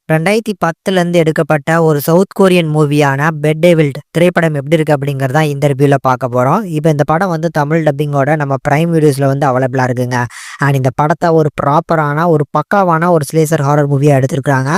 2010லேருந்து எடுக்கப்பட்ட ஒரு south Korean மூவியான bed டேவில்ட் திரைப்படம் எப்படி இருக்கு அப்படிங்கிறத இந்த ரிவ்யூல பார்க்க போறோம். இப்போ இந்த படம் வந்து தமிழ் டப்பிங்கோட நம்ம பிரைம் வீடியோஸ்ல வந்து அவைலபிளா இருக்குங்க. அண்ட் இந்த படத்தை ஒரு ப்ராப்பரான ஒரு பக்காவான ஒரு ஸ்லேசர் ஹாரர் மூவியா எடுத்திருக்காங்க.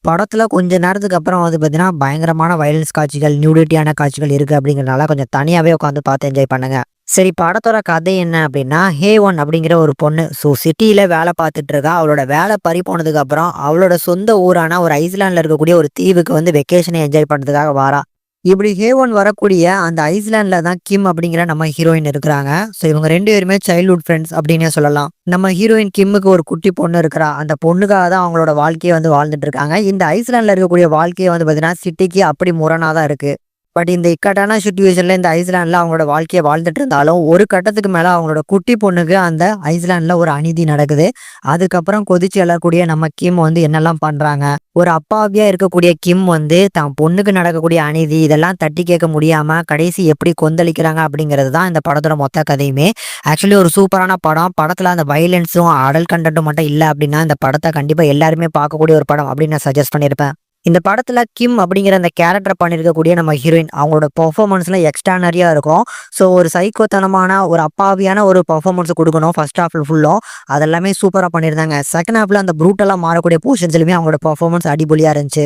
படத்துல கொஞ்ச நேரத்துக்கு அப்புறம் வந்து பார்த்தீங்கன்னா பயங்கரமான வயலன்ஸ் காட்சிகள், நியூடிட்டியான காட்சிகள் இருக்கு அப்படிங்கிறனால கொஞ்சம் தனியாவே உட்காந்து பார்த்து என்ஜாய் பண்ணுங்க. சரி, படத்தோட கதை என்ன அப்படின்னா, ஹேவன் அப்படிங்கிற ஒரு பொண்ணு சிட்டியில வேலை பார்த்துட்டு இருக்கா. அவளோட வேலை பறி போனதுக்கு அப்புறம் அவளோட சொந்த ஊரான ஒரு ஐஸ்லாண்ட்ல இருக்கக்கூடிய ஒரு தீவுக்கு வந்து வெக்கேஷனை என்ஜாய் பண்றதுக்காக வாரா. இப்படி ஹேவன் வரக்கூடிய அந்த ஐஸ்லாண்ட்ல தான் கிம் அப்படிங்கிற நம்ம ஹீரோயின் இருக்கிறாங்க. ஸோ இவங்க 2 பேருமே சைல்ட்ஹுட் ஃப்ரெண்ட்ஸ் அப்படின்னே சொல்லலாம். நம்ம ஹீரோயின் கிம்முக்கு ஒரு குட்டி பொண்ணு இருக்கிறா. அந்த பொண்ணுக்காக தான் அவங்களோட வாழ்க்கையை வந்து வாழ்ந்துட்டு இருக்காங்க. இந்த ஐஸ்லாண்ட்ல இருக்கக்கூடிய வாழ்க்கையை வந்து பார்த்தீங்கன்னா சிட்டிக்கு அப்படி முரணா தான் இருக்கு. பட் இந்த இக்கட்டான சிச்சுவேஷன்ல இந்த ஐஸ்லாண்ட்ல அவங்களோட வாழ்க்கையை வாழ்ந்துட்டு இருந்தாலும் ஒரு கட்டத்துக்கு மேல அவங்களோட குட்டி பொண்ணுக்கு அந்த ஐஸ்லாண்ட்ல ஒரு அநீதி நடக்குது. அதுக்கப்புறம் கொதிச்சு எழக்கூடிய நம்ம கிம் வந்து என்னெல்லாம் பண்றாங்க. ஒரு அப்பாவியா இருக்கக்கூடிய கிம் வந்து தான் பொண்ணுக்கு நடக்கக்கூடிய அநீதி இதெல்லாம் தட்டி கேட்க முடியாம கடைசி எப்படி கொந்தளிக்கிறாங்க அப்படிங்கிறது தான் இந்த படத்தோட மொத்த கதையுமே. ஆக்சுவலி ஒரு சூப்பரான படம். படத்துல அந்த வயலன்ஸும் அடல்ட் கண்டென்ட்டும் மட்டும் இல்லை அப்படின்னா இந்த படத்தை கண்டிப்பா எல்லாருமே பார்க்கக்கூடிய ஒரு படம் அப்படின்னு நான் சஜஸ்ட் பண்ணியிருப்பேன். இந்த படத்துல கிம் அப்படிங்கிற அந்த கேரக்டர் பண்ணியிருக்கக்கூடிய நம்ம ஹீரோயின் அவங்களோட பெர்ஃபார்மன்ஸ்ல எக்ஸ்ட்ரானரியா இருக்கும். ஸோ ஒரு சைக்கோத்தனமான ஒரு அப்பாவியான ஒரு பெர்ஃபார்மன்ஸ் கொடுக்கணும் ஃபர்ஸ்ட் ஹாஃப்ல ஃபுல்லும். அதெல்லாமே சூப்பரா பண்ணியிருந்தாங்க. செகண்ட் ஹாஃப்ல அந்த ப்ரூட்டலா மாறக்கூடிய போர்ஷன்ஸ்லுமே அவங்களோட பெர்ஃபார்மன்ஸ் அடிபொலியா இருந்துச்சு.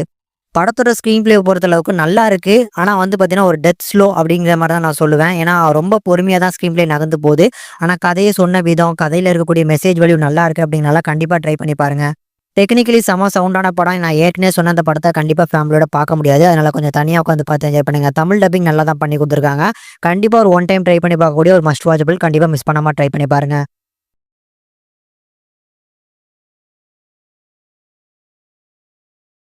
படத்தோட ஸ்க்ரீன் பிளே பொறுத்த அளவுக்கு நல்லா இருக்கு. ஆனா வந்து பாத்தீங்கன்னா ஒரு டெத் ஸ்லோ அப்படிங்கிற மாதிரி தான் நான் சொல்லுவேன். ஏன்னா ரொம்ப பொறுமையா தான் ஸ்க்ரீன் பிளே நகர்ந்து போகுது. ஆனா கதையை சொன்ன விதம், கதையில இருக்கக்கூடிய மெசேஜ் வேல்யூ நல்லா இருக்கு அப்படின்னால கண்டிப்பா ட்ரை பண்ணி பாருங்க. டெக்னிக்கலி செம சவுண்டான படம். நான் ஏற்கனவே சொன்ன அந்த படத்தை கண்டிப்பா ஃபேமிலியோட பார்க்க முடியாது. அதனால கொஞ்சம் தனியா உட்காந்து பார்த்து என்ஜாய் பண்ணுங்க. தமிழ் டப்பிங் நல்லா தான் பண்ணி கொடுத்துருக்காங்க. கண்டிப்பா ஒரு ஒன் டைம் ட்ரை பண்ணி பார்க்கக்கூடிய ஒரு மஸ்ட் வாட்சபிள். கண்டிப்பா மிஸ் பண்ணாம ட்ரை பண்ணி பாருங்க.